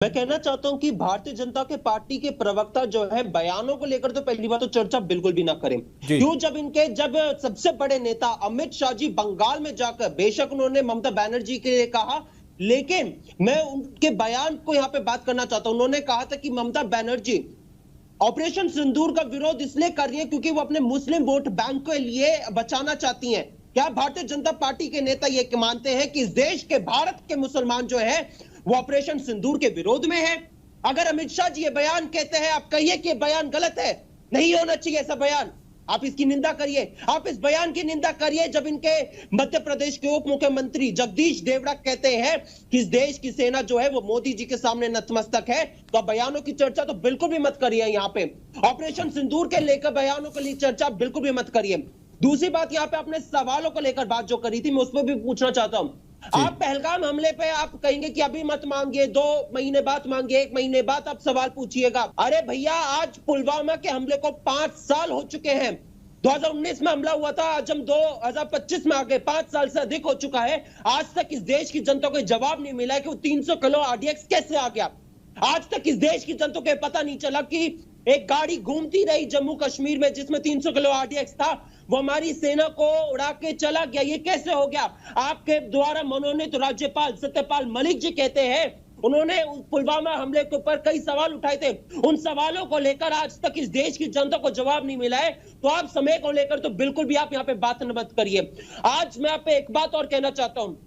मैं कहना चाहता हूं कि भारतीय जनता के पार्टी के प्रवक्ता जो है बयानों को लेकर तो पहली बात तो चर्चा बिल्कुल भी ना करें। जी। क्यों? जब सबसे बड़े नेता अमित शाह जी बंगाल में जाकर बेशक उन्होंने ममता बनर्जी के लिए कहा, लेकिन मैं उनके बयान को यहां पे बात करना चाहता हूं। उन्होंने कहा था कि ममता बनर्जी ऑपरेशन सिंदूर का विरोध इसलिए कर रही है क्योंकि वो अपने मुस्लिम वोट बैंक के लिए बचाना चाहती हैं। क्या भारतीय जनता पार्टी के नेता ये मानते हैं कि इस देश के भारत के मुसलमान जो है वो ऑपरेशन सिंदूर के विरोध में है? अगर अमित शाह जी ये बयान कहते हैं, आप कहिए कि ये बयान गलत है, नहीं होना चाहिए ऐसा बयान। आप इसकी निंदा करिए, आप इस बयान की निंदा करिए जब इनके मध्य प्रदेश के उप मुख्यमंत्री जगदीश देवड़ा कहते हैं कि इस देश की सेना जो है वो मोदी जी के सामने नतमस्तक है, तो बयानों की चर्चा तो बिल्कुल भी मत करिए। यहाँ पे ऑपरेशन सिंदूर के लेकर बयानों के लिए चर्चा बिल्कुल भी मत करिए। दूसरी बात, यहाँ पे आपने सवालों को लेकर बात जो करी थी, मैं उस पर भी पूछना चाहता हूँ। आप पहलगाम हमले पे आप कहेंगे कि अभी मत मांगिए, 2 महीने बाद मांगिए, 1 महीने बाद आप सवाल पूछिएगा। अरे भैया, आज पुलवामा के हमले को 5 साल हो चुके हैं। 2019 में हमला हुआ था, आज हम 2025 में आ गए, 5 साल से अधिक हो चुका है। आज तक इस देश की जनता को जवाब नहीं मिला है कि वो 300 किलो आरडीएक्स कैसे आ गया। आज तक इस देश की जनता को पता नहीं चला कि एक गाड़ी घूमती रही जम्मू कश्मीर में जिसमें 300 किलो आरडीएक्स था, वो हमारी सेना को उड़ा के चला गया। ये कैसे हो गया? आपके द्वारा मनोनीत राज्यपाल सत्यपाल मलिक जी कहते हैं, उन्होंने पुलवामा हमले के ऊपर कई सवाल उठाए थे, उन सवालों को लेकर आज तक इस देश की जनता को जवाब नहीं मिला है। तो आप समय को लेकर तो बिल्कुल भी आप यहाँ पे बात मत करिए। आज मैं आप पे एक बात और कहना चाहता हूँ।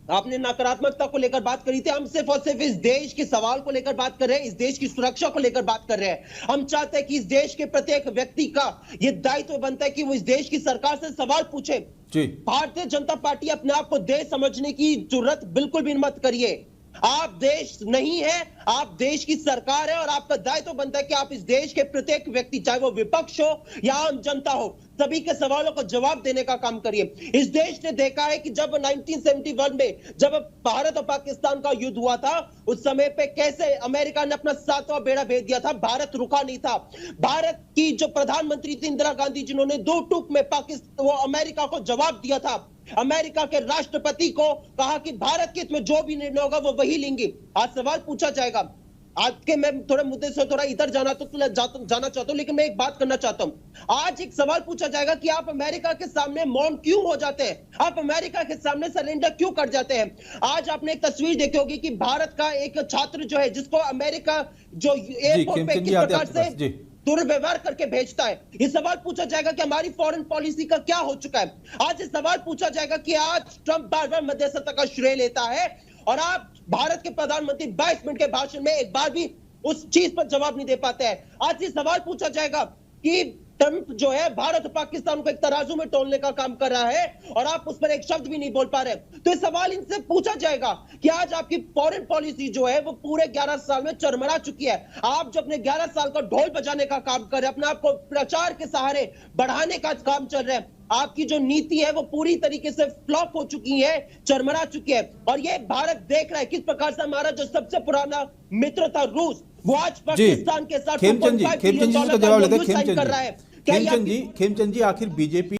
आपने नकारात्मकता को लेकर बात करी थी, हम सिर्फ और सिर्फ इस देश के सवाल को लेकर बात कर रहे हैं, इस देश की सुरक्षा को लेकर बात कर रहे हैं। हम चाहते हैं कि इस देश के प्रत्येक व्यक्ति का यह दायित्व बनता है कि वो इस देश की सरकार से सवाल पूछे। भारतीय जनता पार्टी अपने आप को देश समझने की जरूरत बिल्कुल भी मत करिए। आप देश नहीं है, आप देश की सरकार है और आपका दायित्व बनता है कि आप इस देश के प्रत्येक व्यक्ति, चाहे वो विपक्ष हो या आम जनता हो, सभी के सवालों को जवाब देने का काम करिए। इस देश ने देखा है कि जब 1971 में जब भारत और पाकिस्तान का युद्ध हुआ था, उस समय पे कैसे अमेरिका ने अपना 7वां बेड़ा भेज दिया था, भारत रुका नहीं था। भारत की जो प्रधानमंत्री थी इंदिरा गांधी, जिन्होंने 2 टूक में अमेरिका को जवाब दिया था। अमेरिका के राष्ट्रपति को कहा कि भारत के हित में जो भी निर्णय होगा वो वही लेंगे। आज सवाल पूछा जाएगा। आज के मैं थोड़े मुद्दे से थोड़ा इधर जाना चाहता हूं, लेकिन मैं एक बात करना चाहता हूं। आज एक सवाल पूछा जाएगा कि आप अमेरिका के सामने मौन क्यों हो जाते हैं, आप अमेरिका के सामने सरेंडर क्यों कर जाते हैं। आज आपने एक तस्वीर देखी होगी कि भारत का एक छात्र जो है, जिसको अमेरिका जो एयरपोर्ट पे किस प्रकार से दुर्व्यवहार करके भेजता है। ये सवाल पूछा जाएगा कि हमारी फॉरेन पॉलिसी का क्या हो चुका है। आज ये सवाल पूछा जाएगा कि आज ट्रंप बार-बार मध्यस्थता का श्रेय लेता है और आप भारत के प्रधानमंत्री 22 मिनट के भाषण में एक बार भी उस चीज पर जवाब नहीं दे पाते हैं। आज ये सवाल पूछा जाएगा कि ट्रंप जो है भारत और पाकिस्तान को एक तराजू में तोलने का काम कर रहा है और आप उस पर एक शब्द भी नहीं बोल पा रहे। तो ये सवाल इनसे पूछा जाएगा कि आज आपकी फॉरेन पॉलिसी जो है वो पूरे 11 साल में चरमरा चुकी है। आप जो अपने 11 साल का ढोल बजाने का काम कर रहे हैं, अपने आप को प्रचार के सहारे बढ़ाने का काम चल रहे हैं, आपकी जो नीति है वो पूरी तरीके से फ्लॉप हो चुकी है, चरमरा चुकी है। और ये भारत देख रहा है किस प्रकार से हमारा जो सबसे पुराना मित्र था रूस, वो आज पाकिस्तान के साथ खेमचंद जी का जवाब लेते हैं। खेमचंद जी, आखिर बीजेपी